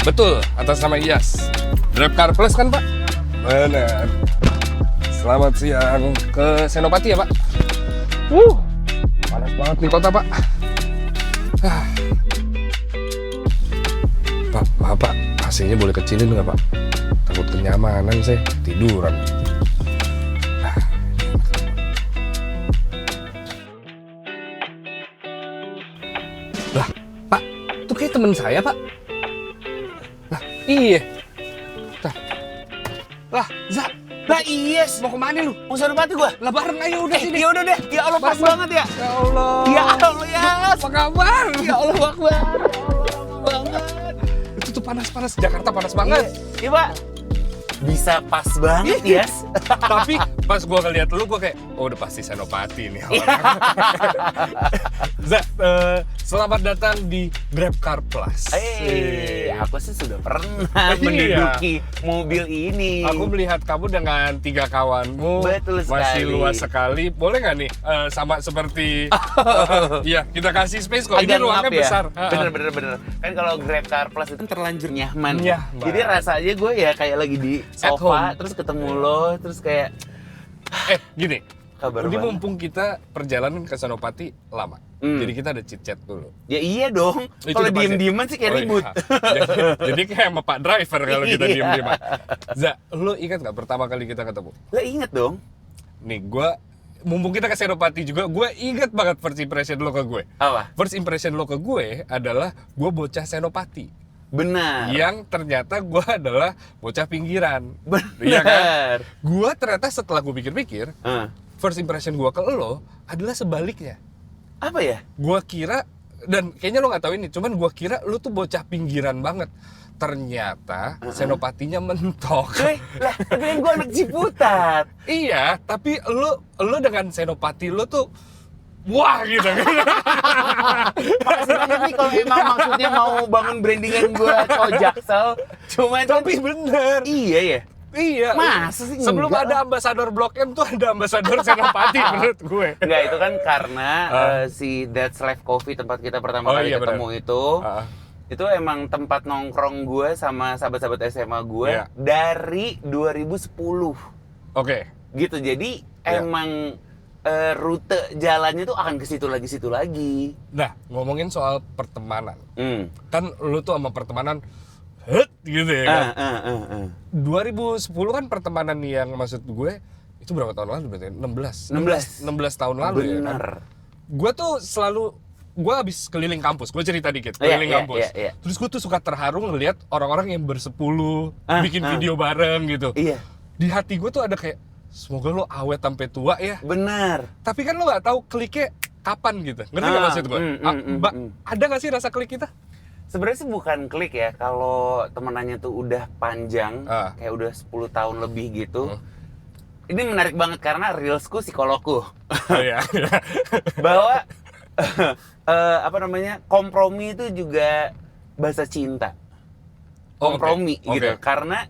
Betul, atas nama Iyas. GrabCar Plus kan, Pak? Benar. Selamat siang ke Senopati ya, Pak? Panas banget nih kota, Pak. Pak, maaf Pak, AC-nya boleh kecilin nggak, Pak? Takut kenyamanan saya, tiduran. Lah, Pak, itu kayak temen saya, Pak. Lah, iya. Lah, Zak. Lah Iyes, Mau kemana lu? mau Senopati gua. Lah bareng ayo udah sini. Ya udah deh. Ya Allah pas banget ya. Ya Allah. Ya Allah Yas. Apa kabar? Ya Allah Akbar. Ya Allah banget. Itu tuh panas-panas, Jakarta panas banget. Iya, Pak. Bisa pas banget, Yas. Tapi pas gua ngeliat lu gua kayak, oh udah pasti Senopati nih. Zak, selamat datang di GrabCar Plus. Aku sih sudah pernah Iya. menduduki mobil ini. Aku melihat kamu dengan 3 kawanmu. Betul sekali. Masih luas sekali. Boleh nggak nih sama seperti iya, kita kasih space kok. Ini Agak ruangnya ngap ya. besar. Bener. Kan kalau GrabCar Plus itu terlanjur nyaman. Nyaman. Jadi rasanya gue ya kayak lagi di At sofa, home. terus ketemu lo, terus kayak Gini. kabar Ini banget. mumpung kita perjalanan ke Senopati lama. Jadi kita ada chit-chat dulu. Ya iya dong. Itu Kalau udah pasti. diem-dieman sih kayak Oh, ribut. iya. Jadi kayak sama Pak Driver kalau kita Iya. diem-dieman. Za, lu ingat nggak pertama kali kita ketemu? Lah inget dong. Nih, mumpung kita ke Senopati juga, gue inget banget first impression lo ke gue. Apa? First impression lo ke gue adalah gue bocah Senopati. Benar. Yang ternyata gue adalah bocah pinggiran. Benar. Iya kan? Gue ternyata setelah gue pikir-pikir, Eh, first impression gue ke lo adalah sebaliknya. apa ya? Gue kira, dan kayaknya lo nggak tahu ini, cuman gue kira lo tuh bocah pinggiran banget. Ternyata Senopatinya mentok. Lah, tapi kan gue anak Ciputat. Iya, tapi lo dengan Senopati lo tuh wah gitu. Makasih banyak nih kalau emang maksudnya mau bangun brandingan gue Jaksel. Cuman kan- Tapi bener. iya ya. Iya. Masa sih Sebelum enggak? ada ambasador Blok M tuh ada ambasador Senopati menurut gue. Enggak, itu kan karena si That's Life Coffee tempat kita pertama Oh, kali iya, ketemu benar. itu. Ah. Itu emang tempat nongkrong gue sama sahabat-sahabat SMA gue Iya. dari 2010. Oke. Gitu. Jadi Iya. emang rute jalannya tuh akan ke situ lagi. Nah, ngomongin soal pertemanan. Hmm. Kan lu tuh sama pertemanan gitu ya kan. 2010 kan pertemanan yang maksud gue itu berapa tahun lalu berarti? 16 tahun lalu ya kan. Bener. Gue tuh selalu habis keliling kampus, gue cerita dikit, Iya, keliling iya, kampus. iya. Terus gue tuh suka terharu ngelihat orang-orang yang bersepuluh, bikin video bareng gitu. Iya, Di hati gue tuh ada kayak, semoga lo awet sampai tua ya. benar. Tapi kan lo nggak tahu kliknya kapan gitu. Ngerti nggak maksud gue? Ada nggak sih rasa klik kita? Sebenarnya sih bukan klik ya, kalau temenannya tuh udah panjang, kayak udah 10 tahun lebih gitu. Ini menarik banget karena reelsku psikologku. Oh, iya. Bahwa kompromi itu juga bahasa cinta. Kompromi Oke, gitu. oke. Karena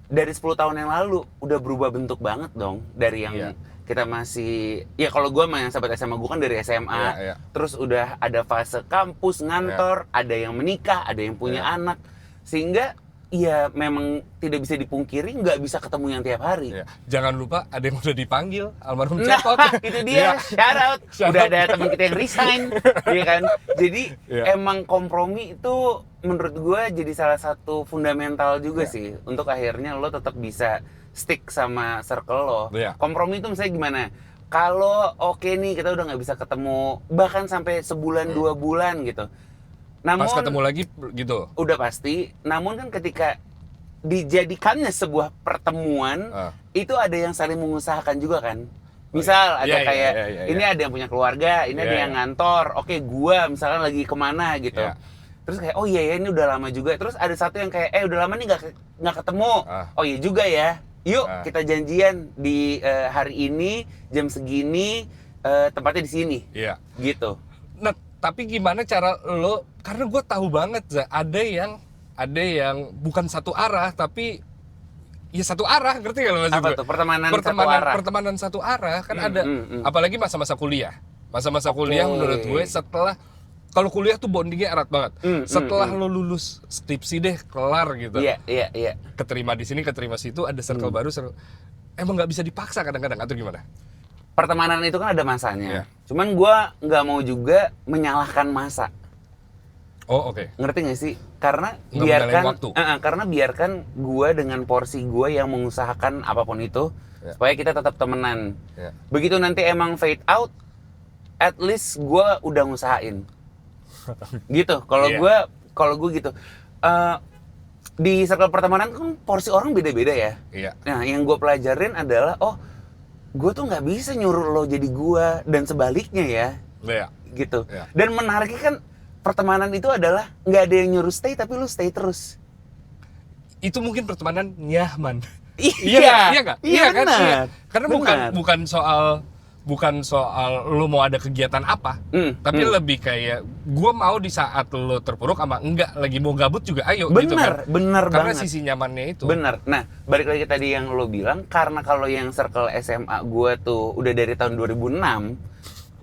dari 10 tahun yang lalu udah berubah bentuk banget dong dari yang Iya. kita masih, ya kalau gue sama yang sahabat SMA gue kan dari SMA, Iya. terus udah ada fase kampus, ngantor, ada yang menikah, ada yang punya Iya. anak, sehingga ya memang tidak bisa dipungkiri nggak bisa ketemu yang tiap hari. Iya. Jangan lupa ada yang udah dipanggil almarhum Nah, Cetot. itu Iya. dia, shout out. Shout Udah out. ada teman kita yang resign, ya kan? Jadi Iya. emang kompromi itu menurut gue jadi salah satu fundamental juga Iya. sih untuk akhirnya lo tetap bisa stick sama circle lo. Iya. Kompromi itu misalnya gimana? Kalau oke nih kita udah nggak bisa ketemu bahkan sampai sebulan 2 bulan gitu. Namun Pas ketemu lagi gitu. udah pasti. Namun kan ketika dijadikannya sebuah pertemuan, itu ada yang saling mengusahakan juga kan. Misal ada Iya, iya, kayak iya, iya, ini iya. ada yang punya keluarga, ini ada Iya, yang iya. ngantor. Oke, gua misalkan lagi kemana gitu. Iya. Terus kayak oh iya ya ini udah lama juga. Terus ada satu yang kayak udah lama nih nggak ketemu. Oh iya juga ya. Yuk kita janjian di hari ini jam segini tempatnya di sini. Iya. Gitu. Nah, tapi gimana cara lo? Karena gue tahu banget, Za, ada yang bukan satu arah, tapi ya satu arah, ngerti gak lo maksud Apa gue? tuh Pertemanan satu arah kan ada, apalagi masa-masa kuliah. Masa-masa kuliah menurut gue setelah kalau kuliah tuh bondingnya erat banget. Setelah lo lulus skripsi deh, kelar gitu. Iya. Keterima di sini, keterima situ, ada circle baru. Emang nggak bisa dipaksa kadang-kadang atau gimana? Pertemanan itu kan ada masanya. Iya. Cuman gue nggak mau juga menyalahkan masa. Oh oke. Ngerti nggak sih? Karena Nggak biarkan, menyalahin waktu. karena biarkan gue dengan porsi gue yang mengusahakan apapun itu, Ya. supaya kita tetap temenan. Ya. Begitu nanti emang fade out, at least gue udah ngusahain. Gitu. Kalau Iya. gue gitu. Di circle pertemanan kan porsi orang beda-beda ya. Iya. Nah, yang gue pelajarin adalah, gue tuh nggak bisa nyuruh lo jadi gue dan sebaliknya ya, Iya. gitu. Iya. Dan menariknya kan pertemanan itu adalah nggak ada yang nyuruh stay tapi lu stay terus. Itu mungkin pertemanan nyaman. Iya, nggak? iya kan? benar. Iya. Karena Benar. bukan soal lo mau ada kegiatan apa, tapi lebih kayak gue mau di saat lo terpuruk sama enggak lagi mau gabut juga ayo gitu kan. Bener Karena banget. sisi nyamannya itu. Bener. Nah, balik lagi tadi yang lo bilang, karena kalau yang circle SMA gue tuh udah dari tahun 2006,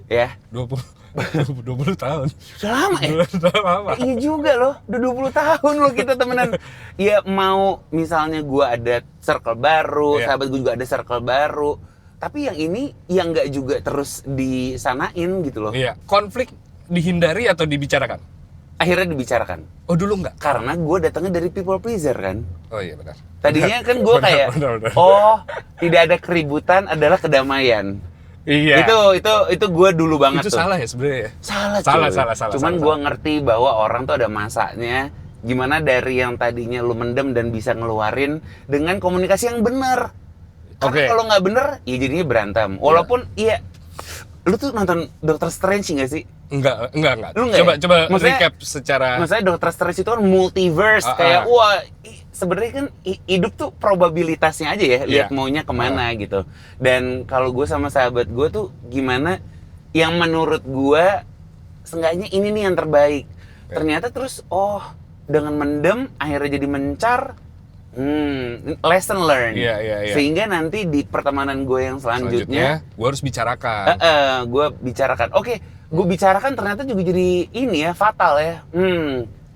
ya. 20 tahun. Udah lama ya? Udah lama. Iya juga loh, udah 20 tahun loh kita temenan. Ya mau misalnya gue ada circle baru, Iya. sahabat gue juga ada circle baru. Tapi yang ini yang nggak juga terus disanain gitu loh. Iya. Konflik dihindari atau dibicarakan? Akhirnya dibicarakan. Oh dulu enggak? Karena gue datangnya dari people pleaser kan. Oh iya benar. Tadinya kan gue kayak, benar. tidak ada keributan adalah kedamaian. Iya. Itu gue dulu banget Itu tuh. salah ya sebenarnya. Salah. Salah. Cuman gue ngerti bahwa orang tuh ada masanya. Gimana dari yang tadinya lu mendem dan bisa ngeluarin dengan komunikasi yang benar. Karena Oke. kalau nggak bener, ya jadinya berantem. Walaupun iya, lu tuh nonton Doctor Strange nggak sih? Enggak. Lu nggak Coba ya? Maksudnya- recap secara Maksudnya Doctor Strange itu kan multiverse, kayak wah sebenarnya kan hidup tuh probabilitasnya aja ya, lihat maunya kemana gitu. Dan kalau gue sama sahabat gue tuh gimana, yang menurut gue seenggaknya ini nih yang terbaik. Ternyata terus dengan mendem akhirnya jadi mencar. Lesson learned. Iya. Sehingga nanti di pertemanan gue yang selanjutnya gue harus bicarakan. gue bicarakan. Gue bicarakan ternyata juga jadi ini ya, fatal ya.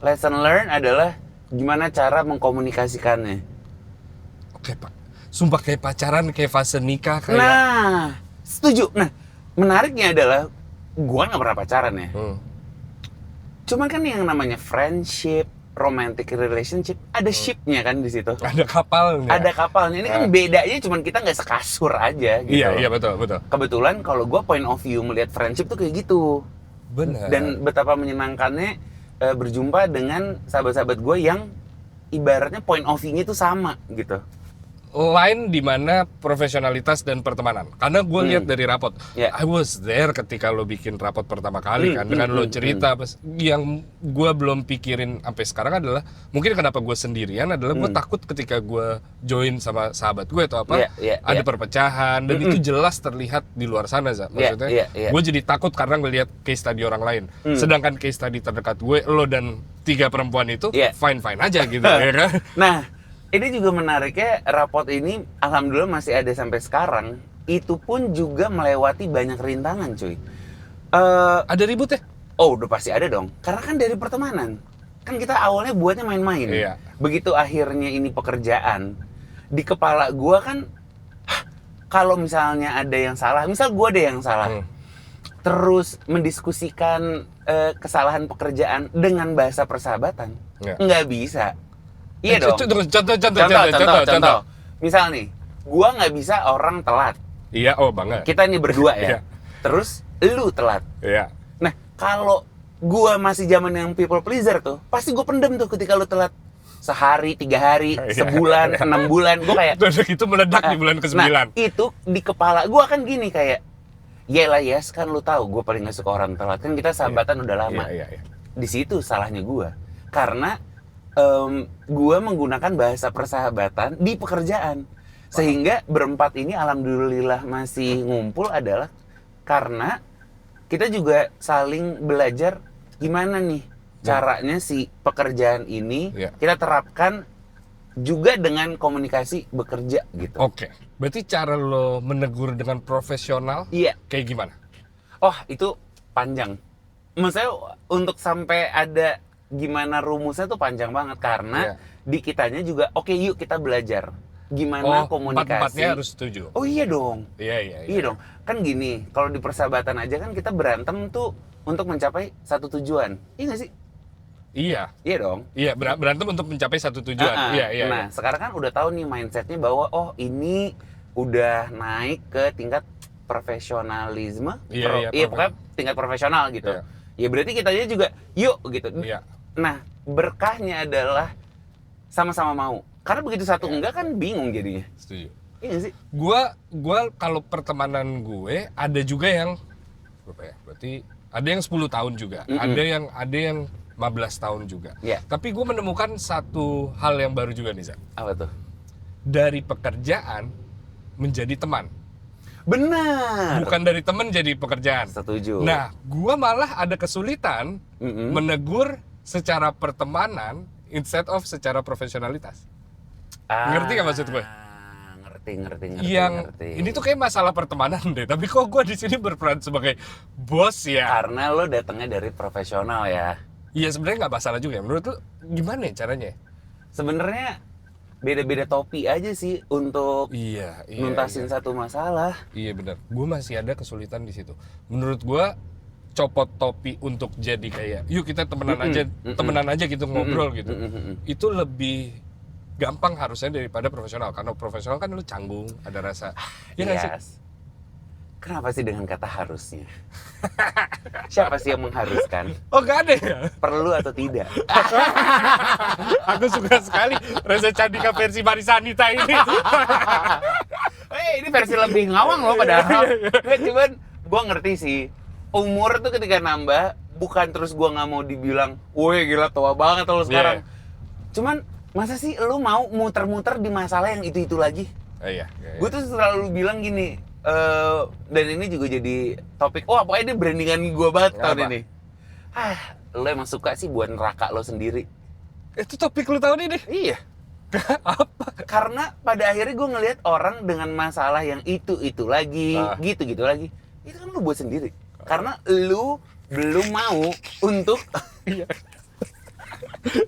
Lesson learned adalah gimana cara mengkomunikasikannya. Oke Pak. Sumpah kayak pacaran, kayak fase nikah kayak. Nah, setuju. Nah, menariknya adalah gue nggak pernah pacaran ya. Cuman kan yang namanya friendship, romantic relationship, ada shipnya kan di situ. Ada kapalnya. Ada kapalnya. Ini kan bedanya cuman kita nggak sekasur aja gitu. Iya betul. Kebetulan kalau gue point of view melihat friendship tuh kayak gitu. Benar. Dan betapa menyenangkannya berjumpa dengan sahabat-sahabat gue yang ibaratnya point of view-nya itu sama gitu. Line di mana profesionalitas dan pertemanan. Karena gue lihat dari rapot, Yeah. I was there ketika lo bikin rapot pertama kali kan, dengan lo cerita. Yang gue belum pikirin sampai sekarang adalah mungkin kenapa gue sendirian adalah gue takut ketika gue join sama sahabat gue atau apa ada perpecahan dan itu jelas terlihat di luar sana, Za. Maksudnya gue jadi takut karena ngelihat case study orang lain. Sedangkan case study terdekat gue, lo dan 3 perempuan itu fine aja gitu ya kan. Nah, ini juga menariknya, rapot ini alhamdulillah masih ada sampai sekarang. Itu pun juga melewati banyak rintangan, cuy. Ada ribut ya? Oh, udah pasti ada dong. Karena kan dari pertemanan. Kan kita awalnya buatnya main-main. Iya. Begitu akhirnya ini pekerjaan, di kepala gua kan, kalau misalnya ada yang salah, misal gua ada yang salah, terus mendiskusikan kesalahan pekerjaan dengan bahasa persahabatan, nggak bisa. Iya dong. Contoh. Misal nih, gua nggak bisa orang telat. Iya, banget. Kita nih berdua ya. Terus lu telat. Iya. Nah, kalau gua masih zaman yang people pleaser tuh, pasti gua pendem tuh ketika lu telat. Sehari, 3 hari, sebulan, 6 bulan, gua kayak. Terus itu meledak di bulan ke-9. Nah, itu di kepala gua kan gini kayak, yelah yes, kan lu tahu gua paling nggak suka orang telat. Kan kita sahabatan udah lama. Iya. Di situ salahnya gua. Karena gue menggunakan bahasa persahabatan di pekerjaan, sehingga berempat ini alhamdulillah masih ngumpul adalah karena kita juga saling belajar gimana nih caranya si pekerjaan ini kita terapkan juga dengan komunikasi bekerja gitu. Oke, berarti cara lo menegur dengan profesional Iya. kayak gimana? Oh, itu panjang. maksudnya untuk sampai ada gimana rumusnya tuh panjang banget karena di kitanya juga oke, yuk kita belajar gimana komunikasi. Empat-empatnya harus setuju. Oh iya dong. Iya. Iya dong. Kan gini, kalau di persahabatan aja kan kita berantem tuh untuk mencapai satu tujuan. Iya nggak sih? Iya. Iya dong. Iya, berantem untuk mencapai satu tujuan. Iya. Nah, sekarang kan udah tahu nih mindsetnya bahwa oh ini udah naik ke tingkat profesionalisme. Iya, pokoknya tingkat profesional gitu. Iya. Ya berarti kitanya juga yuk gitu. Iya. Nah, berkahnya adalah sama-sama mau. Karena begitu satu enggak kan bingung jadinya. Setuju. Iya sih. Gua kalau pertemanan gue ada juga yang berapa ya? Berarti ada yang 10 tahun juga. Ada yang 15 tahun juga. Yeah. Tapi gue menemukan satu hal yang baru juga nih, Zak. Apa tuh? Dari pekerjaan menjadi teman. Benar. Bukan dari teman jadi pekerjaan. Setuju. Nah, gue malah ada kesulitan menegur secara pertemanan instead of secara profesionalitas. Ngerti gak maksud gue? Ngerti. Ini tuh kayak masalah pertemanan deh. Tapi kok gue di sini berperan sebagai bos ya? Karena lo datangnya dari profesional ya. Iya, sebenarnya nggak masalah juga. Menurut lo gimana ya caranya? Sebenarnya beda-beda topi aja sih untuk nuntasin satu masalah. Iya benar. Gue masih ada kesulitan di situ. Menurut gue copot topi untuk jadi kayak yuk kita temenan aja gitu ngobrol gitu. Itu lebih gampang harusnya daripada profesional. Karena profesional kan lu canggung, ada rasa. Iya nggak sih? Kenapa sih dengan kata harusnya? Siapa sih yang mengharuskan? Oh gak ada ya? Perlu atau tidak? Aku suka sekali Reza Candika versi Marisanita ini. Ini versi lebih ngawang loh padahal. Cuman gue ngerti sih. Umur tuh ketika nambah, bukan terus gue gak mau dibilang woi gila tua banget lo sekarang. Cuman masa sih lu mau muter-muter di masalah yang itu-itu lagi? Iya. Gue tuh selalu bilang gini, dan ini juga jadi topik, pokoknya ini brandingan gue banget tahun ini. Lo emang suka sih buat neraka lo sendiri. Itu topik lo tahun ini? Iya. Apa? Karena pada akhirnya gue ngelihat orang dengan masalah yang itu lagi, gitu-gitu lagi. Itu kan lo buat sendiri. Karena lo belum mau untuk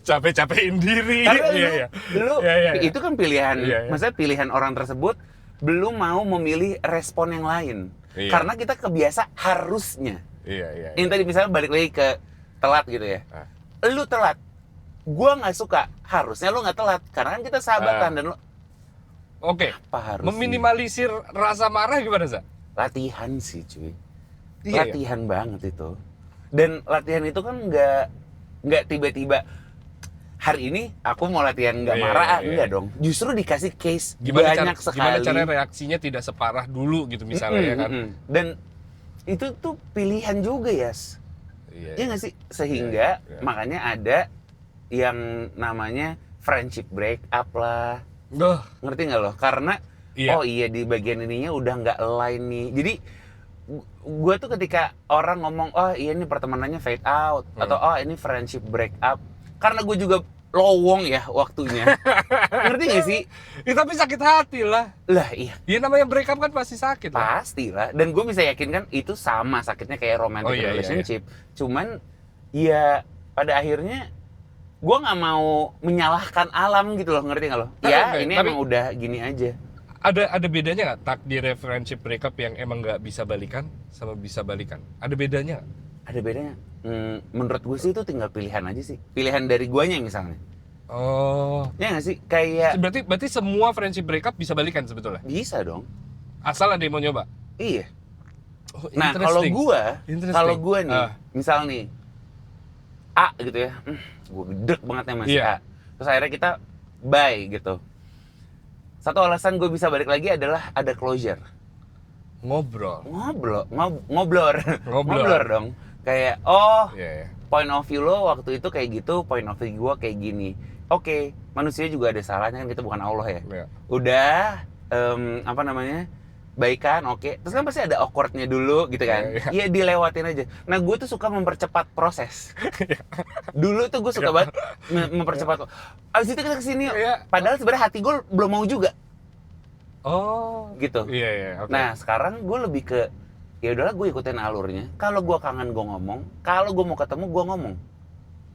capek-capekin diri. Karena itu kan pilihan, maksudnya pilihan orang tersebut belum mau memilih respon yang lain. Karena kita kebiasa harusnya. Yang tadi misalnya balik lagi ke telat gitu ya. Lu telat, gua nggak suka. Harusnya lu nggak telat, karena kan kita sahabatan dan lu. Oke. Meminimalisir rasa marah gimana, Za? Latihan sih, cuy. Latihan banget itu. Dan latihan itu kan nggak tiba-tiba hari ini aku mau latihan nggak marah, enggak dong. Justru dikasih case banyak sekali. Gimana cara reaksinya tidak separah dulu gitu misalnya ya kan. Dan itu tuh pilihan juga ya. Iya nggak sih? Sehingga makanya ada yang namanya friendship break up lah. Ngerti nggak lo? Karena di bagian ininya udah nggak align nih. Jadi gue tuh ketika orang ngomong ini pertemanannya fade out atau ini friendship break up, karena gue juga lowong ya waktunya. Ngerti gak sih? Tapi sakit hati lah. Lah iya. Ya namanya break up kan pasti sakit lah. Pasti lah. Dan gue bisa yakin kan itu sama sakitnya kayak romantic relationship. Cuman ya pada akhirnya gue gak mau menyalahkan alam gitu loh. Ngerti gak lo? Ini emang udah gini aja. Ada bedanya gak takdir friendship break up yang emang gak bisa balikan sama bisa balikan? Ada bedanya gak? Ada bedanya. Menurut gue sih itu tinggal pilihan aja sih. Pilihan dari guanya misalnya. Ya nggak sih? Kayak berarti semua friendship breakup bisa balikan sebetulnya? Bisa dong. Asal ada yang mau nyoba? Iya. Nah kalau gue nih, misal nih A gitu ya, gue gedek banget ya masih A. Terus akhirnya kita bye gitu. Satu alasan gue bisa balik lagi adalah ada closure. Ngobrol dong. Kayak point of view lo waktu itu kayak gitu, point of view gue kayak gini. Oke, manusia juga ada salahnya kan, kita bukan Allah ya. Udah baikan, oke. Terus kan pasti ada awkwardnya dulu gitu kan. Iya dilewatin aja. Nah gue tuh suka mempercepat proses. Dulu tuh gue suka banget mempercepat. Abis itu kita kesini. Padahal sebenarnya hati gue belum mau juga. Gitu. Okay. Nah sekarang gue lebih ke ya udahlah gue ikutin alurnya. Kalau gue kangen gue ngomong, kalau gue mau ketemu gue ngomong.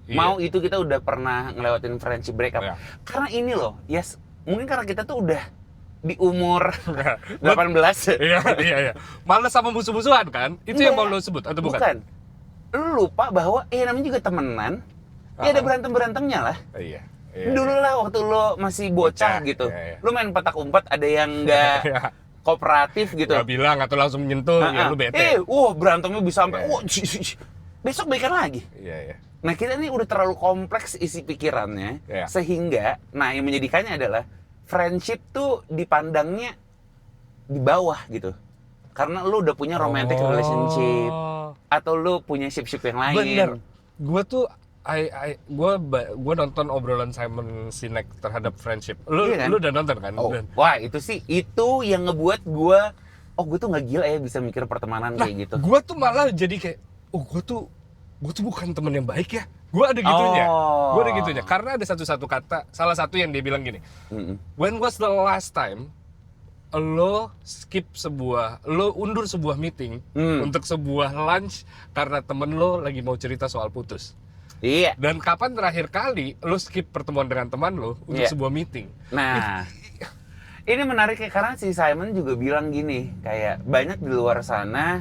Iya. Mau itu kita udah pernah ngelewatin friendship breakup. Iya. Karena ini loh, yes, mungkin karena kita tuh udah di umur 18. Iya. Malah sama musuh-musuhan kan? Itu yang mau lo sebut atau bukan? Bukan. Lu lupa bahwa namanya juga temenan. Ya ada berantem-berantemnya lah. Iya. Dulu lah waktu lo masih bocah gitu. Iya. Lu main petak umpet ada yang enggak Iya. kooperatif gitu. Gak bilang atau langsung menyentuh, ya lu bete. Berantemnya bisa sampai besok baikan lagi. Iya. Nah, kita ini udah terlalu kompleks isi pikirannya, Iya. sehingga, nah yang menjadikannya adalah friendship tuh dipandangnya di bawah gitu. Karena lu udah punya romantic relationship, atau lu punya ship-ship yang lain. Bener. Gue tuh, gue nonton obrolan Simon Sinek terhadap friendship. Iya kan? Lu udah nonton kan? Wah itu yang ngebuat gue, gue tuh nggak gila ya bisa mikir pertemanan kayak gitu. Gue tuh malah jadi kayak, gue tuh bukan teman yang baik ya. Gue ada gitunya. Karena ada satu kata, salah satu yang dia bilang gini. When was the last time lo undur sebuah meeting untuk sebuah lunch karena temen lo lagi mau cerita soal putus? Iya. Dan kapan terakhir kali lo skip pertemuan dengan teman lo untuk sebuah meeting? Nah, ini menarik ya, karena si Simon juga bilang gini, kayak banyak di luar sana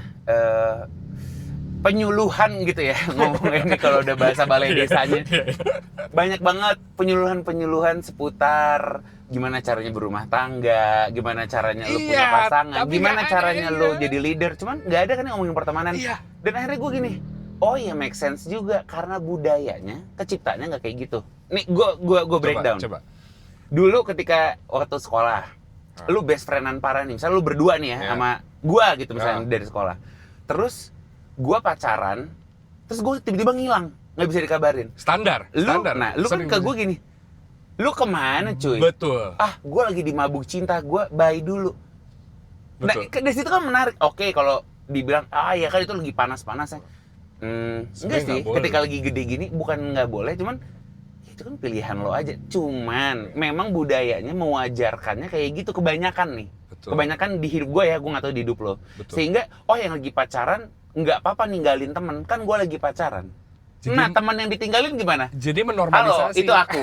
penyuluhan gitu ya ngomongnya ini kalau udah bahasa balai desanya. Banyak banget penyuluhan seputar gimana caranya berumah tangga, gimana caranya lu punya pasangan, gimana caranya lu jadi leader. Cuman nggak ada kan yang ngomongin pertemanan. Dan akhirnya gue gini, oh iya make sense juga karena budayanya, keciptanya nggak kayak gitu. Nih gue breakdown. Coba. Dulu ketika waktu sekolah, lu best friend-an parah nih, misalnya lu berdua nih ya sama gue gitu misalnya dari sekolah. Terus gue pacaran, terus gue tiba-tiba ngilang, nggak bisa dikabarin. Standar. Nah, lu kan ke gue gini, lu kemana cuy? Betul. Gue lagi di mabuk cinta, gue bye dulu. Betul. Nah, dari situ kan menarik. Oke, kalau dibilang, ya kan itu lagi panas-panasnya. Enggak sih, ketika lagi gede gini, bukan nggak boleh, cuman itu kan pilihan lo aja. Cuman, memang budayanya mewajarkannya kayak gitu, kebanyakan nih. Betul. Kebanyakan di hidup gue ya, gue nggak tahu di hidup lo. Betul. Sehingga, yang lagi pacaran, nggak apa-apa ninggalin temen, kan gue lagi pacaran. Jadi, nah teman yang ditinggalin gimana? Jadi menormalisasi. Halo, itu aku.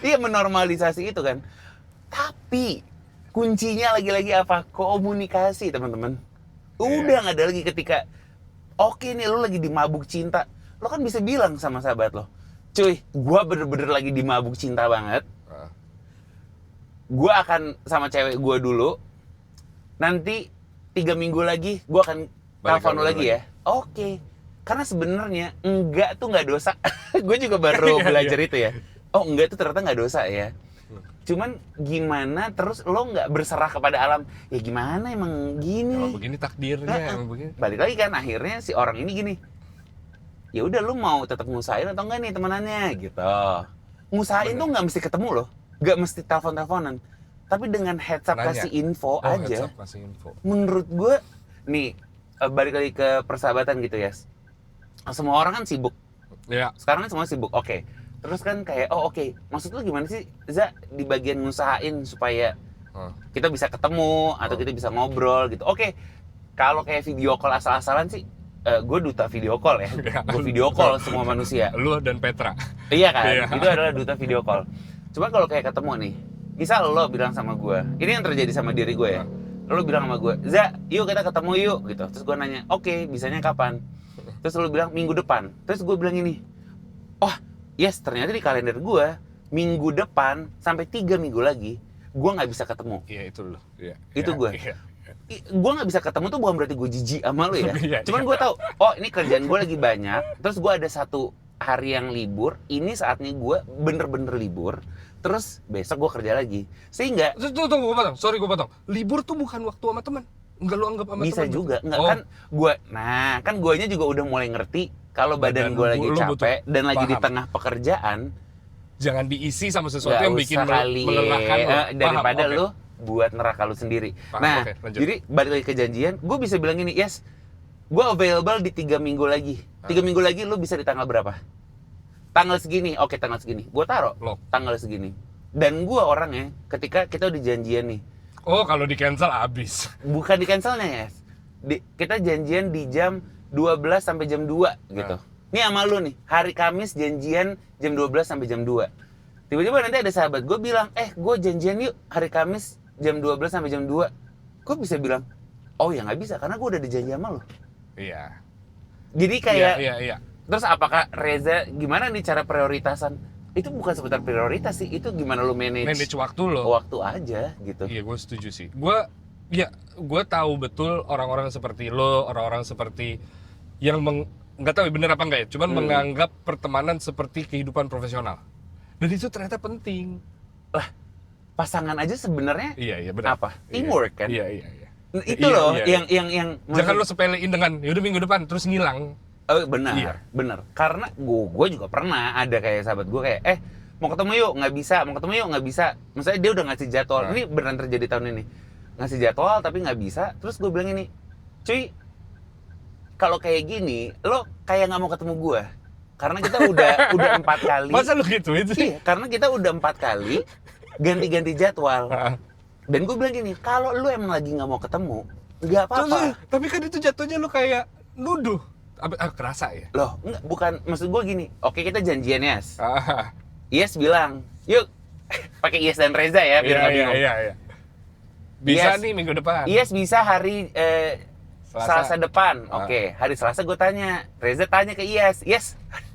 Iya menormalisasi itu kan. Tapi kuncinya lagi-lagi apa? Komunikasi teman-teman. Udah nggak ada lagi ketika oke nih lo lagi di mabuk cinta, lo kan bisa bilang sama sahabat lo, cuy, gue bener-bener lagi di mabuk cinta banget. Gue akan sama cewek gue dulu. Nanti 3 minggu lagi gue akan telepon lo lagi ya. Oke. Karena sebenarnya enggak tuh nggak dosa. Gue juga baru belajar itu ya. Enggak tuh ternyata nggak dosa ya. Cuman gimana terus lo nggak berserah kepada alam. Ya gimana emang gini. Kalau begini takdirnya emang begini. Balik lagi kan akhirnya si orang ini gini. Ya udah lo mau tetap ngusahain atau enggak nih temenannya gitu. Ngusahain tuh nggak mesti ketemu loh. Nggak mesti telepon-teleponan. Tapi dengan heads up kasih info aja. Heads up kasih info. Menurut gue nih balik lagi ke persahabatan gitu ya. Semua orang kan sibuk. Iya. Sekarang kan semua sibuk. Oke. Terus kan kayak oke. Maksud lu gimana sih Za di bagian ngusahain supaya kita bisa ketemu atau kita bisa ngobrol gitu. Oke. Kalau kayak video call asal-asalan sih gue duta video call ya. Gue video call semua manusia. Lu dan Petra. Iya kan? Itu adalah duta video call. Cuma kalau kayak ketemu nih, misal lo bilang sama gue, ini yang terjadi sama diri gue ya. Lo bilang sama gue, Za, yuk kita ketemu yuk gitu. Terus gue nanya, oke, bisanya kapan? Terus lo bilang minggu depan. Terus gue bilang ini, yes, ternyata di kalender gue minggu depan sampai 3 minggu lagi gue nggak bisa ketemu. Iya itu lo. Iya. Itu gue. Iya. Gue nggak bisa ketemu tuh bukan berarti gue jijik sama lo ya. Cuman gue tahu, ini kerjaan gue lagi banyak. Terus gue ada satu hari yang libur. Ini saatnya gue bener-bener libur. Terus besok gue kerja lagi. Sehingga Tunggu gue potong. Sorry gue potong. Libur tuh bukan waktu sama teman. Enggak lo anggap sama teman. Bisa juga. Enggak kan gue. Nah, kan guanya juga udah mulai ngerti kalau badan gue lagi capek dan lagi di tengah pekerjaan. Jangan diisi sama sesuatu yang bikin melelahkan lo. Daripada lo buat neraka lu sendiri. Nah, jadi balik lagi ke janjian, gue bisa bilang ini, yes, gue available di 3 minggu lagi. 3 minggu lagi lu bisa di tanggal berapa? Tanggal segini, oke tanggal segini. Gue taruh tanggal segini. Dan gue orangnya, ketika kita udah janjian nih, Oh, kalau di cancel abis. Bukan di cancelnya ya. Kita janjian di jam 12 sampai jam 2 gitu. Nih sama lu nih, hari Kamis janjian jam 12 sampai jam 2. Tiba-tiba nanti ada sahabat gue bilang, gue janjian yuk hari Kamis jam 12 sampai jam 2. Gue bisa bilang, oh ya nggak bisa, karena gue udah dijanji sama lo. Iya. Jadi kayak, Iya. Terus apakah Reza, gimana nih cara prioritasan? Itu bukan seputar prioritas sih, itu gimana lo manage waktu lo. Waktu aja gitu. Iya, gue setuju sih. Gue tahu betul orang-orang seperti lo, orang-orang seperti yang nggak tahu bener apa enggak ya, cuman menganggap pertemanan seperti kehidupan profesional. Dan itu ternyata penting. Lah, pasangan aja sebenarnya Iya benar. apa? Teamwork kan? Iya. Itu loh yang jangan lo sepelein dengan yaudah minggu depan terus ngilang. Oh, benar. Karena gue juga pernah ada kayak sahabat gue kayak mau ketemu yuk nggak bisa. Maksudnya dia udah ngasih jadwal. Ini beneran terjadi tahun ini. Ngasih jadwal tapi nggak bisa. Terus gue bilang ini, cuy, kalau kayak gini lo kayak nggak mau ketemu gue. Karena kita udah 4 kali. Masa lu gitu itu sih? Iya, karena kita udah 4 kali ganti-ganti jadwal. Dan gue bilang gini, kalau lu emang lagi nggak mau ketemu, nggak apa-apa. Tapi kan itu jatuhnya lu kayak nuduh. Kerasa ya? Loh, enggak, bukan, maksud gue gini, oke kita janjian Yes. Yes bilang, yuk pakai Yes dan Reza ya, biar nggak bingung. Iya. Bisa Yes. nih minggu depan. Yes bisa hari Selasa depan. Oke, hari Selasa gue tanya, Reza tanya ke Yes,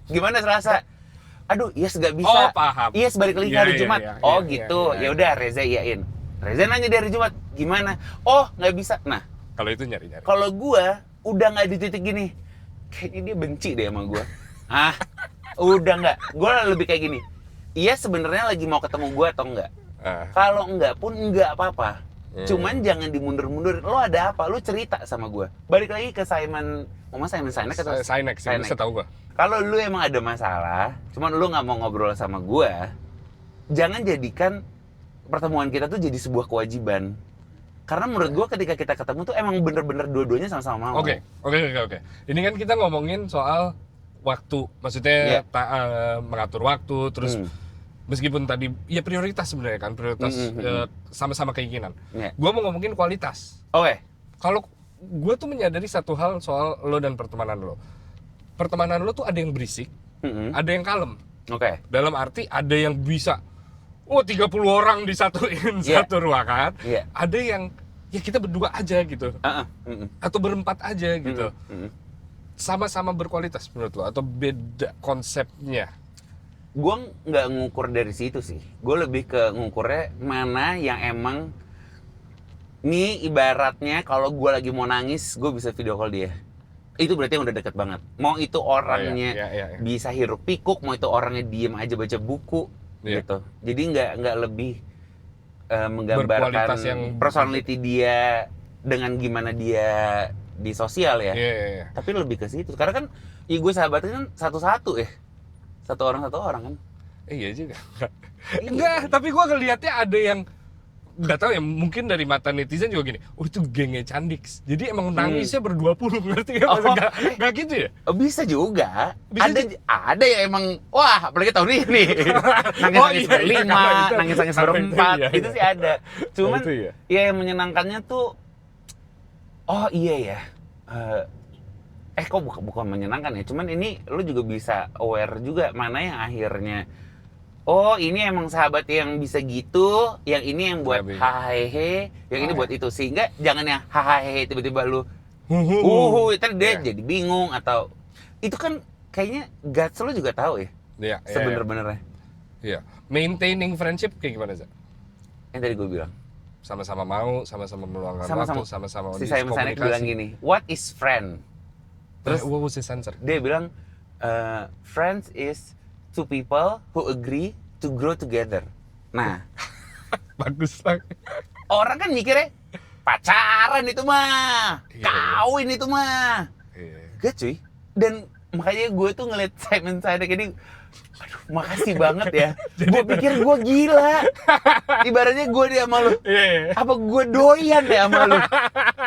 gimana Selasa? Aduh, Yes nggak bisa. Oh, paham. Yes balik lagi hari Jumat. Gitu. Ya udah Reza iyain. Reza nanya di hari Jumat, gimana? Oh, nggak bisa. Nah, kalau itu nyari-nyari. Kalau gue udah nggak di titik gini, kayaknya dia benci deh sama gue. Udah nggak. Gue lebih kayak gini. Iya sebenarnya lagi mau ketemu gue atau enggak? Kalau enggak pun enggak apa-apa. Cuman jangan dimundur-mundur. Lo ada apa? Lo cerita sama gue. Balik lagi ke Simon Sinek atau Sinek sih, bisa tahu gue. Kalau lu emang ada masalah, cuman lu nggak mau ngobrol sama gue, jangan jadikan pertemuan kita tuh jadi sebuah kewajiban. Karena menurut gue ketika kita ketemu tuh emang bener-bener dua-duanya sama-sama mau. Oke. Ini kan kita ngomongin soal waktu, maksudnya mengatur waktu, terus meskipun tadi ya prioritas sebenarnya kan, prioritas sama-sama keinginan. Gue mau ngomongin kualitas. Oke. Kalau gue tuh menyadari satu hal soal lo dan pertemanan lo. Pertemanan lo tuh ada yang berisik, ada yang kalem. Oke. Dalam arti ada yang bisa 30 orang disatuin satu ruangan. Ada yang ya kita berdua aja gitu. Atau berempat aja gitu. Sama-sama berkualitas menurut lo atau beda konsepnya? Gue nggak ngukur dari situ sih. Gue lebih ke ngukurnya mana yang emang nih ibaratnya kalau gue lagi mau nangis, gue bisa video call dia. Itu berarti yang udah deket banget. Mau itu orangnya bisa hiruk pikuk, mau itu orangnya diem aja baca buku gitu. Jadi nggak lebih menggambarkan yang personality dia dengan gimana dia di sosial ya. Tapi lebih ke situ. Karena kan gue sahabatnya kan satu-satu ya. Satu orang kan. Iya juga. Enggak, tapi gue ngelihatnya ada yang nggak tahu ya, mungkin dari mata netizen juga gini, itu gengnya Candix, jadi emang nangisnya ber-20, ngerti ya? Nggak gitu ya? Bisa juga. Ada ya emang, wah apalagi tahun ini nangis-nangis berlima, nangis-nangis berempat, itu sih ada. Cuman ya yang menyenangkannya tuh, oh iya ya, kok bukan menyenangkan ya, cuman ini lu juga bisa aware juga mana yang akhirnya oh ini emang sahabat yang bisa gitu, yang ini yang buat hahehe, yang ini buat itu. Sehingga jangan yang hahehe tiba-tiba lu itu dia jadi bingung atau itu kan kayaknya guts lu juga tahu ya. Sebener-benernya. Iya. Maintaining friendship kayak gimana, Zak? Yang tadi gue bilang. Sama-sama mau, sama-sama meluangkan waktu, sama-sama si Simon Sinek bilang gini, what is friend? Terus what was his answer? Dia bilang friends is two people who agree to grow together. Nah, bagus lah. Orang kan mikirnya pacaran itu mah, kawin itu mah. Gak cuy. Dan makanya gue tuh ngeliat Simon Sinek ini, aduh makasih banget ya. Gue pikir gue gila. Ibaratnya gue dia sama lu. Apa gue doyan ya sama lu?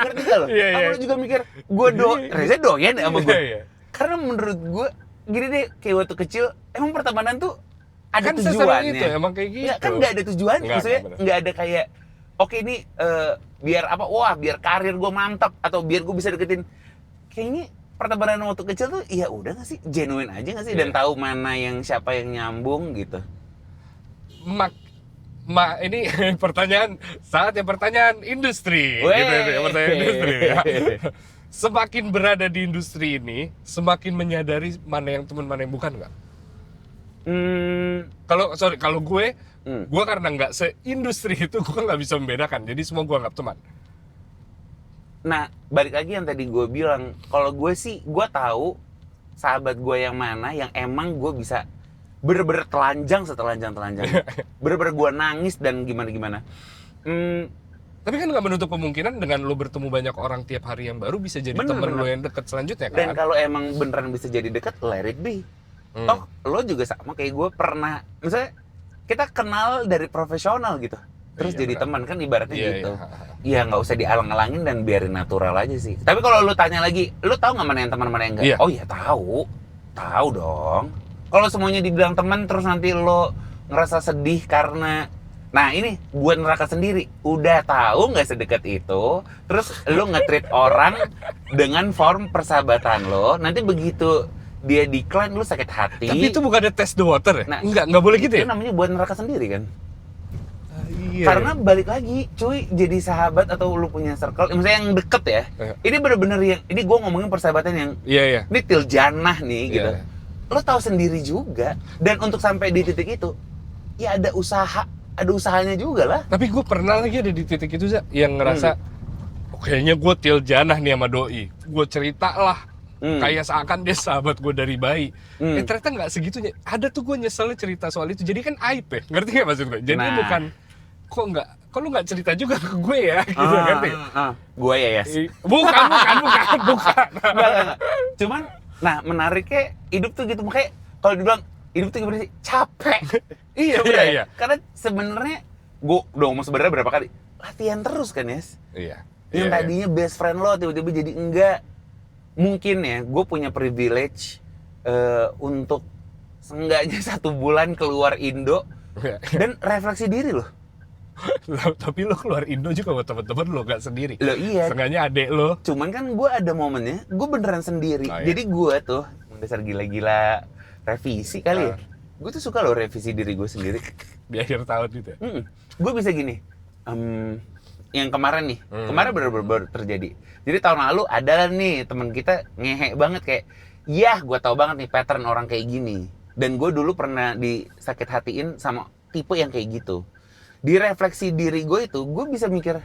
Ngerti gak lo? Apa lu juga mikir gue Reza doyan ya sama gue? Karena menurut gue gini deh, kayak waktu kecil emang pertemanan tuh ada kan tujuannya. Itu, emang kayak gitu. Kan nggak ada tujuan, maksudnya nggak ada kayak oke ini biar apa? Wah, biar karir gue mantap atau biar gue bisa deketin. Kayaknya pertemanan waktu kecil tuh ya udah nggak sih, genuine aja nggak sih, dan tahu mana yang siapa yang nyambung gitu. Ini pertanyaan industri. Wey. Gitu, pertanyaan industri ya. Semakin berada di industri ini, semakin menyadari mana yang teman, mana yang bukan nggak? Kalau gue karena nggak seindustri itu, gue nggak bisa membedakan. Jadi semua gue anggap teman. Nah, balik lagi yang tadi gue bilang, kalau gue sih, gue tahu sahabat gue yang mana yang emang gue bisa bener-bener telanjang setelanjang-telanjang. Bener-bener gue nangis dan gimana-gimana. Tapi kan nggak menutup kemungkinan dengan lo bertemu banyak orang tiap hari yang baru bisa jadi teman lo yang deket selanjutnya kan? Dan kalau emang beneran bisa jadi deket, let it be. Toh, lo juga sama kayak gue pernah, misalnya kita kenal dari profesional gitu. Terus jadi teman kan ibaratnya gitu. Iya, nggak usah dialang-alangin dan biarin natural aja sih. Tapi kalau lu tanya lagi, lu tahu nggak mana yang teman, mana yang enggak? Iya. Oh iya tahu dong. Kalau semuanya dibilang teman terus nanti lo ngerasa sedih karena, nah ini buat neraka sendiri. Udah tahu nggak sedekat itu, terus lu nge-treat orang dengan form persahabatan lo. Nanti begitu dia decline, lu sakit hati. Tapi itu bukan ada test the water ya? Nah, nggak boleh gitu ya? Itu namanya buat neraka sendiri kan? Iya. Karena balik lagi, cuy, jadi sahabat atau lu punya circle, misalnya yang deket ya, ini bener-bener yang, ini gue ngomongin persahabatan yang, ini til janah nih gitu. Lo tahu sendiri juga, dan untuk sampai di titik itu, ya ada usahanya juga lah. Tapi gue pernah lagi ada di titik itu, Za, yang ngerasa, kayaknya gue til janah nih sama doi. Gue cerita lah, kayak seakan dia sahabat gue dari bayi. Ternyata nggak segitunya. Ada tuh gue nyeselnya cerita soal itu. Jadi kan aib ya, ngerti nggak maksud gue? Jadi bukan, kok lu nggak cerita juga ke gue ya, gitu ngerti? Gue ya, Yas? Bukan. Nggak. Cuman, nah menariknya hidup tuh gitu, makanya kalau dibilang hidup tuh gimana sih? Capek. Iya. Karena sebenarnya gue udah ngomong sebenarnya berapa kali, latihan terus kan, Yas? Iya. Yang tadinya best friend lo tiba-tiba jadi enggak. Mungkin ya, gue punya privilege untuk seenggaknya 1 bulan keluar Indo dan refleksi diri loh. Tapi lo keluar Indo juga buat temen-temen lo, gak sendiri. Lo iya. Seenggaknya adek lo. Cuman kan gue ada momennya, gue beneran sendiri. Jadi gue tuh, dasar gila-gila revisi kali ya. Gue tuh suka loh revisi diri gue sendiri. Di akhir tahun gitu ya? Gue bisa gini, yang kemarin nih, kemarin bener-bener terjadi. Jadi tahun lalu ada nih teman kita ngehe banget kayak, yah gue tahu banget nih pattern orang kayak gini. Dan gue dulu pernah disakit hatiin sama tipe yang kayak gitu. Di refleksi diri gue itu, gue bisa mikir,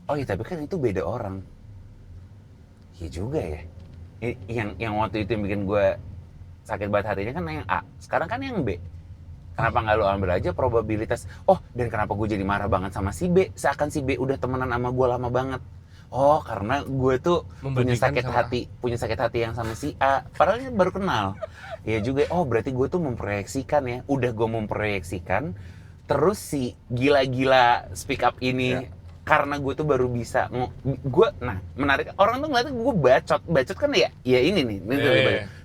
oh iya tapi kan itu beda orang. Iya juga ya. Yang waktu itu yang bikin gue sakit banget hatinya kan yang A, sekarang kan yang B. Kenapa nggak lo ambil aja probabilitas? Oh, dan kenapa gue jadi marah banget sama si B? Seakan si B udah temenan sama gue lama banget. Oh, karena gue tuh punya sakit hati yang sama si A. Padahal baru kenal. Ya juga. Oh, berarti gue tuh memproyeksikan ya. Udah gue memproyeksikan. Terus si gila-gila speak up ini, karena gue tuh baru bisa menarik orang tuh ngeliatnya gue bacot kan ya ini nih.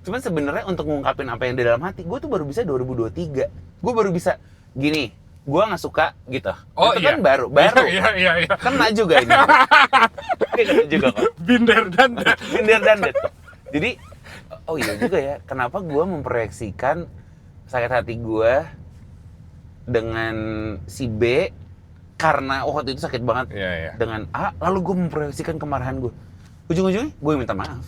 Cuman sebenarnya untuk ngungkapin apa yang di dalam hati, gue tuh baru bisa 2023. Gue baru bisa gini, gue nggak suka gitu. Oh, itu iya. Kan baru. Iya. Kena juga ini. Kena juga kok. Binder dandet. Jadi, oh iya juga ya. Kenapa gue memproyeksikan sakit hati gue dengan si B karena waktu itu sakit banget dengan A, lalu gue memproyeksikan kemarahan gue. Ujung-ujungnya gue minta maaf.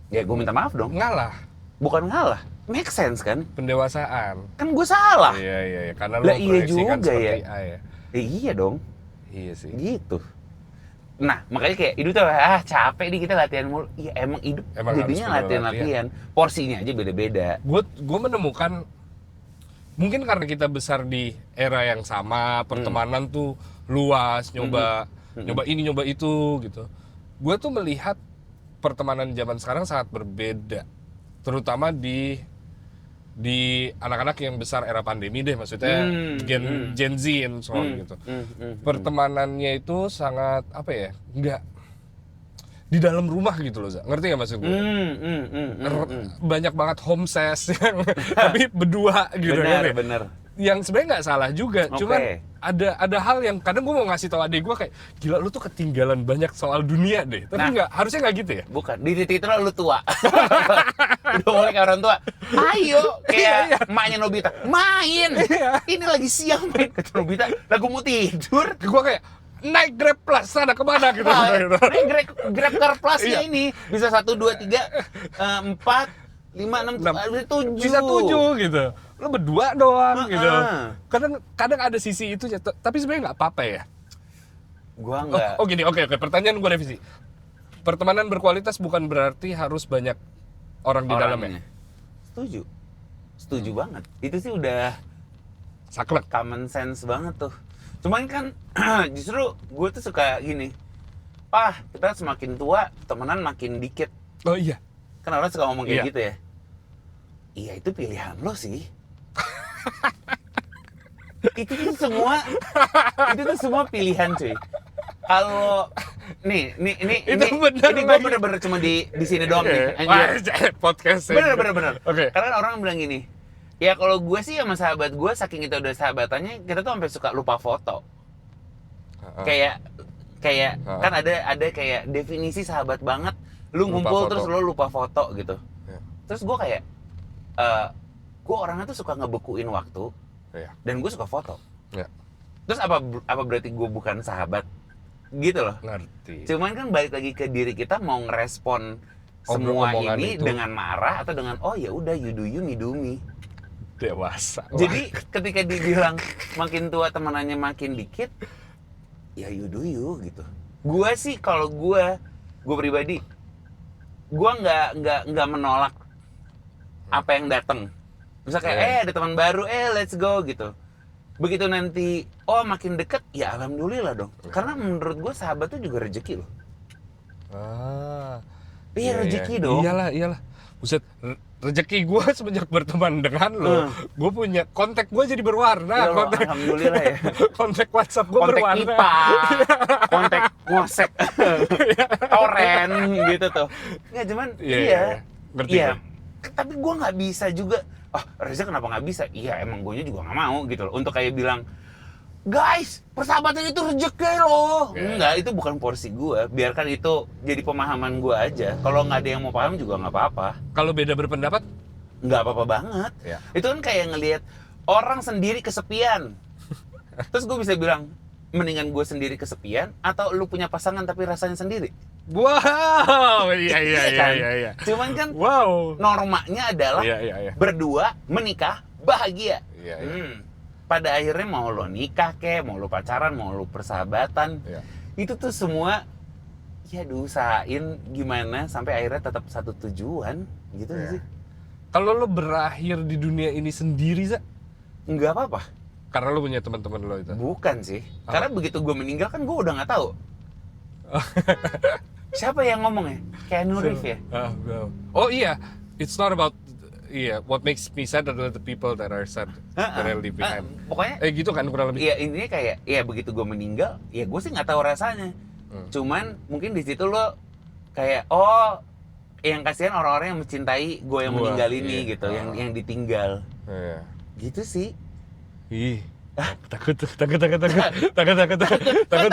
Ya gue minta maaf dong. Ngalah. Bukan ngalah, make sense kan? Pendewasaan. Kan gue salah. Iya. Karena lo juga memproyeksikan seperti ya. A ya. Iya dong. Iya sih. Gitu. Nah, makanya kayak hidup tuh capek nih kita latihan mulu. Iya emang hidup jadinya latihan. Porsinya aja beda-beda. Gue menemukan, mungkin karena kita besar di era yang sama, pertemanan tuh luas, nyoba ini, nyoba itu gitu. Gue tuh melihat pertemanan zaman sekarang sangat berbeda, terutama di anak-anak yang besar era pandemi deh, maksudnya Gen Z and so on gitu. Pertemanannya itu sangat nggak di dalam rumah gitu loh, ngerti nggak maksud gue? Banyak banget home ses yang tapi berdua gitu. Bener. yang sebenarnya nggak salah juga, cuman ada hal yang kadang gue mau ngasih tau adik gue kayak gila lu tuh ketinggalan banyak soal dunia deh, tapi harusnya nggak gitu ya. Bukan, di titik itu lu tua. Udah mulai kayak orang tua, ayo kayak emaknya Nobita main, ini lagi siang main, kata Nobita lagu mau tidur, gue kayak naik Grab Plus sana kemana gitu. Naik Grab Car Plusnya ini bisa 1, 2, 3, 4, 5, 6, 7 bisa 7 gitu. Lo berdua doang gitu. Kadang ada sisi itu ya, tapi sebenarnya nggak apa-apa ya. Gua nggak. Oh gini, oke. Pertanyaan gue revisi. Pertemanan berkualitas bukan berarti harus banyak orang di dalamnya. Setuju banget. Itu sih udah saklek, common sense banget tuh. Cuman kan justru gue tuh suka gini. Kita semakin tua, temenan makin dikit. Oh iya. Kan orang suka ngomong kayak gitu ya. Iya, itu pilihan lo sih. itu tuh semua pilihan cuy. Kalau ini gue bener-bener cuma di sini doang nih. Podcast. Bener. Oke. Karena orang bilang gini, ya kalau gue sih sama sahabat gue saking kita udah sahabatannya, kita tuh sampai suka lupa foto. Kayak kan ada kayak definisi sahabat banget, lu ngumpul terus lu lupa foto gitu. Terus gue kayak gue orangnya tuh suka ngebekuin waktu, dan gue suka foto. Terus apa berarti gue bukan sahabat? Gitu loh. Ngerti. Cuman kan balik lagi ke diri kita mau ngerespon semua ini itu dengan marah atau dengan ya udah you do you, me do me. Dewasa. Jadi ketika dibilang makin tua temenannya makin dikit, ya you do you gitu. Gue sih kalau gue pribadi, gue nggak menolak apa yang datang. Misal kayak ada teman baru, let's go gitu. Begitu nanti makin deket, ya alhamdulillah dong. Karena menurut gue sahabat tuh juga rezeki loh. Iya rezeki dong. Iyalah. Buset, rezeki gue semenjak berteman dengan lo, gue punya kontak gue jadi berwarna. Alhamdulillah ya. Kontak WhatsApp gue berwarna. Kontak IPA, kontak WhatsApp, torrent gitu tuh. Nggak cuman ngerti. Tapi gue nggak bisa juga. Reza kenapa nggak bisa? Iya emang gue juga nggak mau gitu loh. Untuk kayak bilang, guys, persahabatan itu rezeki loh. Enggak, itu bukan porsi gue. Biarkan itu jadi pemahaman gue aja. Kalau nggak ada yang mau paham juga nggak apa-apa. Kalau beda berpendapat? Nggak apa-apa banget. Itu kan kayak ngelihat orang sendiri kesepian. Terus gue bisa bilang, mendingan gue sendiri kesepian atau lu punya pasangan tapi rasanya sendiri? Wow, iya. Cuman kan normanya adalah berdua menikah bahagia. Pada akhirnya mau lo nikah mau lo pacaran, mau lo persahabatan, itu tuh semua diusahain gimana sampai akhirnya tetap satu tujuan gitu sih. Kalau lo berakhir di dunia ini sendiri, Za? Nggak apa-apa. Karena lo punya teman-teman lo itu? Bukan sih. Karena begitu gue meninggal kan gue udah nggak tahu. Siapa yang ngomong ya? Keanu Reeves ya? Oh iya, it's not about what makes me sad adalah the people that are sad that I leave behind. Pokoknya gitu kan kurang lebih. Iya, intinya kayak begitu gue meninggal, ya gue sih nggak tahu rasanya. Cuman mungkin di situ lo kayak yang kasihan orang-orang yang mencintai gue yang meninggal ini gitu, yang ditinggal. Gitu sih. Takut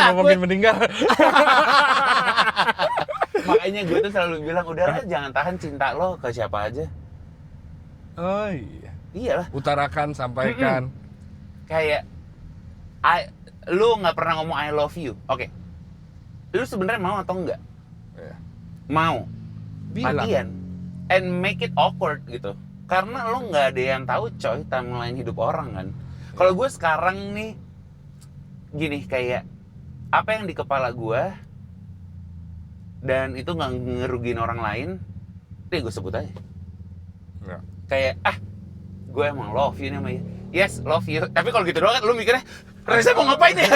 ngomongin meninggal. Makanya gue tuh selalu bilang, udahlah jangan tahan cinta lo ke siapa aja. Oh iya. Iyalah. Utarakan, sampaikan. Kayak lu nggak pernah ngomong I love you. Oke. Lu sebenarnya mau atau enggak? Mau. Matian. And make it awkward gitu. Karena lo nggak ada yang tahu coy timeline hidup orang kan. Kalau gue sekarang nih gini, kayak apa yang di kepala gue dan itu nggak ngerugiin orang lain, gue sebut aja. Kayak gue emang love you nih sama yes love you. Tapi kalau gitu doang kan lu mikirnya Reza mau ngapain ya?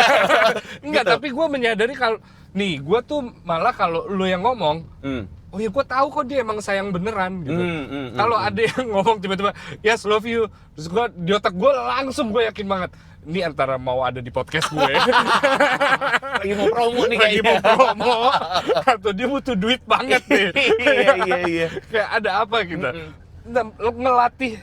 Enggak, gitu. Tapi gue menyadari kalau nih gue tuh malah kalau lu yang ngomong, oh ya gue tahu kok dia emang sayang beneran gitu. Kalau ada yang ngomong tiba-tiba yes love you, terus gue di otak gue langsung gue yakin banget ini antara mau ada di podcast gue lagi mau promo nih kayaknya. Lagi mau promo atau dia butuh duit banget nih. Iya. Kayak ada apa kita ngelatih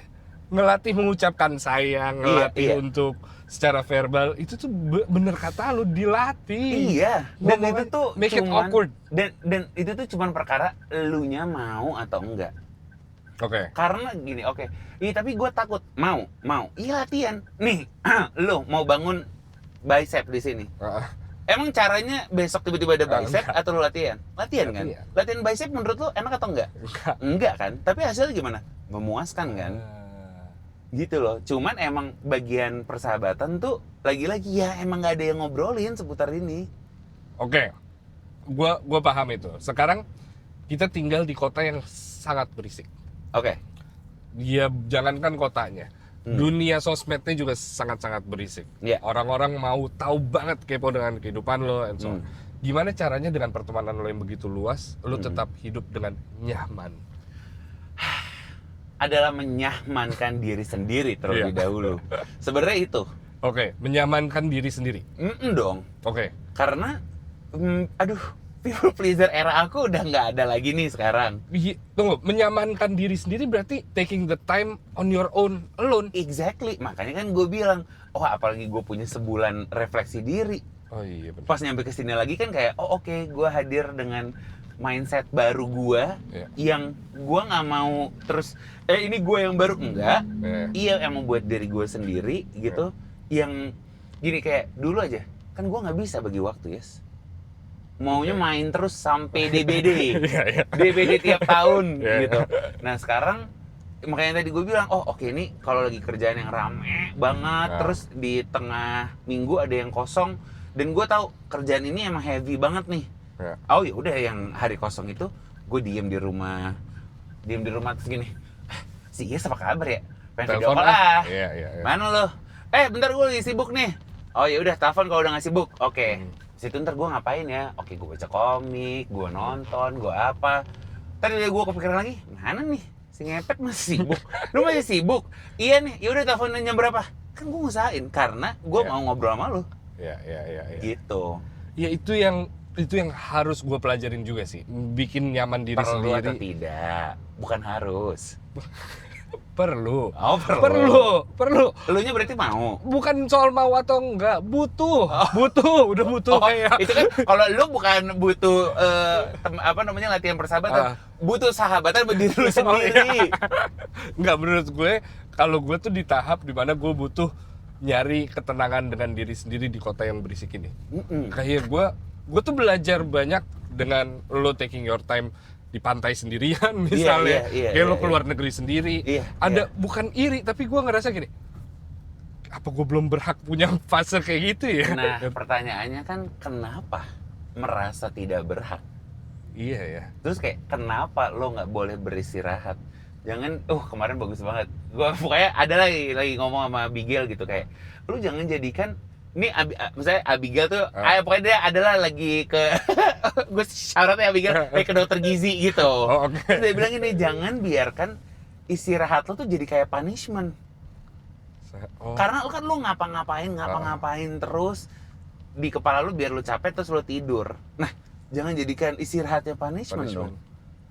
ngelatih mengucapkan sayang, ngelatih Iya. untuk secara verbal, itu tuh bener kata lu, dilatih. Iya. Dan itu tuh make it awkward. Dan itu tuh cuman perkara elunya mau atau enggak. Oke. Karena gini, iya tapi gue takut. Mau. Iya latihan. Nih, lu mau bangun bicep di sini. Emang caranya besok tiba-tiba ada bicep atau lu latihan? Latihan kan? Latihan bicep menurut lu enak atau enggak? Enggak kan? Tapi hasilnya gimana? Memuaskan kan? Gitu loh. Cuman emang bagian persahabatan tuh lagi-lagi ya emang nggak ada yang ngobrolin seputar ini. Oke. Gua paham itu. Sekarang kita tinggal di kota yang sangat berisik. Oke. Ya jangankan kotanya. Dunia sosmednya juga sangat-sangat berisik. Yeah. Orang-orang mau tahu banget kepo dengan kehidupan lo and so on. Gimana caranya dengan pertemanan lo yang begitu luas, lo tetap hidup dengan nyaman? Adalah menyamankan diri sendiri terlebih dahulu. Sebenarnya itu. Oke, menyamankan diri sendiri. Dong. Oke. Karena, people pleaser era aku udah nggak ada lagi nih sekarang. Tunggu, menyamankan diri sendiri berarti taking the time on your own, alone. Exactly, makanya kan gue bilang, apalagi gue punya sebulan refleksi diri. Oh iya benar. Pas nyampe kesini lagi kan kayak, oke, gue hadir dengan mindset baru gue, yang gue nggak mau terus, ini gue yang baru, enggak. Iya, yang membuat diri gue sendiri gitu, yang gini kayak dulu aja, kan gue nggak bisa bagi waktu, yes. Maunya main terus sampai DBD, DBD tiap tahun gitu. Nah sekarang makanya tadi gue bilang, oke ini kalau lagi kerjaan yang rame banget, terus di tengah minggu ada yang kosong, dan gue tahu kerjaan ini emang heavy banget nih. Ya udah yang hari kosong itu gue diem di rumah terus gini, si Yes apa kabar ya? Pengen video call lah. Mana lo? Bentar gue lagi sibuk nih. Oh ya udah telepon kalau udah nggak sibuk. Oke. Situ ntar gue ngapain ya? Oke, gue baca komik, gue nonton, gue apa. Tadi gue kepikiran lagi, mana nih? Si ngepet masih sibuk. Lu masih sibuk? Iya nih, ya udah teleponin jam berapa? Kan gue ngusahain karena gue mau ngobrol sama lu. Iya. Gitu. Ya itu yang harus gue pelajarin juga sih. Bikin nyaman diri perlu sendiri. Atau tidak? Bukan harus. Perlu. Perlu. Elunya berarti mau. Bukan soal mau atau enggak, butuh. Udah butuh kayak. Itu kan kalau lu bukan butuh latihan persahabatan, butuh sahabatan berdiri lu sendiri. Enggak, menurut gue kalau gue tuh di tahap dimana gue butuh nyari ketenangan dengan diri sendiri di kota yang berisik ini. Kayak gue tuh belajar banyak dengan lo taking your time di pantai sendirian misalnya, kayak lo keluar negeri sendiri, bukan iri tapi gue ngerasa gini, apa gue belum berhak punya fase kayak gitu ya? Nah pertanyaannya kan kenapa merasa tidak berhak? Iya ya. Terus kayak kenapa lo nggak boleh beristirahat? Jangan, kemarin bagus banget, gue pokoknya ada lagi ngomong sama Abigail gitu kayak, lo jangan jadikan ini misalnya Abigail tuh, pokoknya dia adalah lagi ke, gue syaratnya Abigail ke dokter gizi gitu. Terus dia bilang gini, jangan biarkan istirahat lo tuh jadi kayak punishment. Karena lo kan lo ngapa-ngapain terus di kepala lo biar lo capek terus lo tidur. Nah, jangan jadikan istirahatnya punishment dong.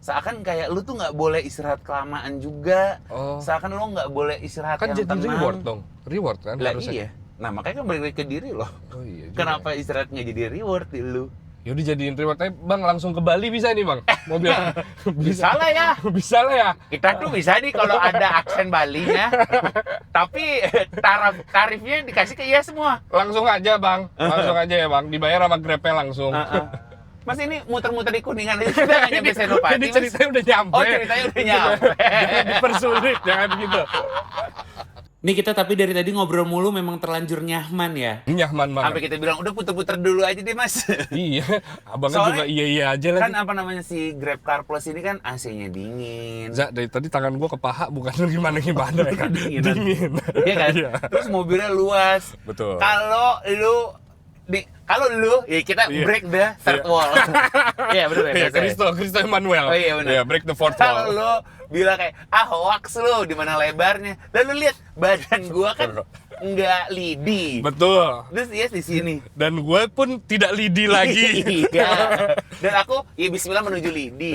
Seakan kayak lu tuh nggak boleh istirahat kelamaan juga. Seakan lo nggak boleh istirahat kan yang tenang. Kan jadi reward dong, reward kan harusnya. Iya. Nah makanya kan balik ke diri lo. Iya kenapa istirahat nggak jadi reward di lu? Yaudah jadiin reward aja, Bang, langsung ke Bali bisa nih Bang? Mobil. Bisa lah ya. Bisa lah ya. Kita tuh bisa nih kalau ada aksen Balinya. Tapi tarifnya dikasih ke iya semua. Langsung aja Bang, langsung aja ya Bang, dibayar sama Grab-nya langsung. Mas ini muter-muter di Kuningan aja kita nggak nyampe Senopati. Ini ceritanya udah nyampe. Ceritanya udah nyampe. Jangan dipersulit, jangan gitu. Nih kita tapi dari tadi ngobrol mulu memang terlanjur nyaman ya. Nyaman banget. Sampai kita bilang udah puter-puter dulu aja deh Mas. Iya, abangnya juga iya aja lagi. Kan apa namanya si Grab Car Plus ini kan AC-nya dingin. Dari tadi tangan gua ke paha bukan gimana ya kan. Dingin. Iya kan? Terus mobilnya luas. Betul. Kalau lu ya kita break the third wall. Iya benar ya. Cristo Emmanuel. Oh iya benar. Iya, break the fourth wall. Kalau lu bilang kayak hoax lu di mana lebarnya. Lalu lihat badan gua kan nggak lidi. Betul. Terus Yes di sini. Dan gue pun tidak lidi lagi. Iya. Dan aku ya bismillah menuju lidi.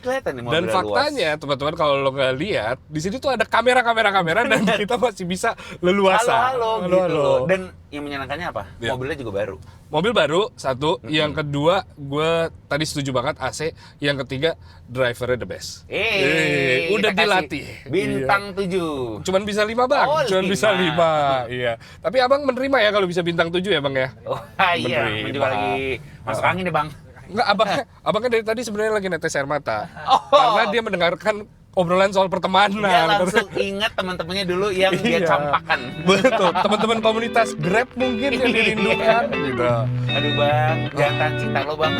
Kelihatan nih mobilnya Dan faktanya teman-teman kalau lo nggak lihat di sini tuh ada kamera dan kita masih bisa leluasa. Halo gitu. Dan yang menyenangkannya apa? Ya. Mobilnya juga baru. Mobil baru satu, yang kedua gue tadi setuju banget AC, yang ketiga drivernya the best. Udah Kita kasih dilatih. Bintang 7. Cuman bisa 5 bang, Oh, cuman 5. bisa 5. Iya. Tapi abang menerima ya kalau bisa bintang 7 ya bang ya? Oh iya, Menerima. menjual lagi masuk angin deh bang. Enggak, abangnya dari tadi sebenarnya lagi netes air mata. Oh. Karena dia mendengarkan obrolan soal pertemanan. Dia langsung ingat teman-temannya dulu yang dia Iya. campakan. Betul, teman-teman komunitas Grab mungkin yang dirindukan gitu. Aduh bang, jangan cinta lo bang.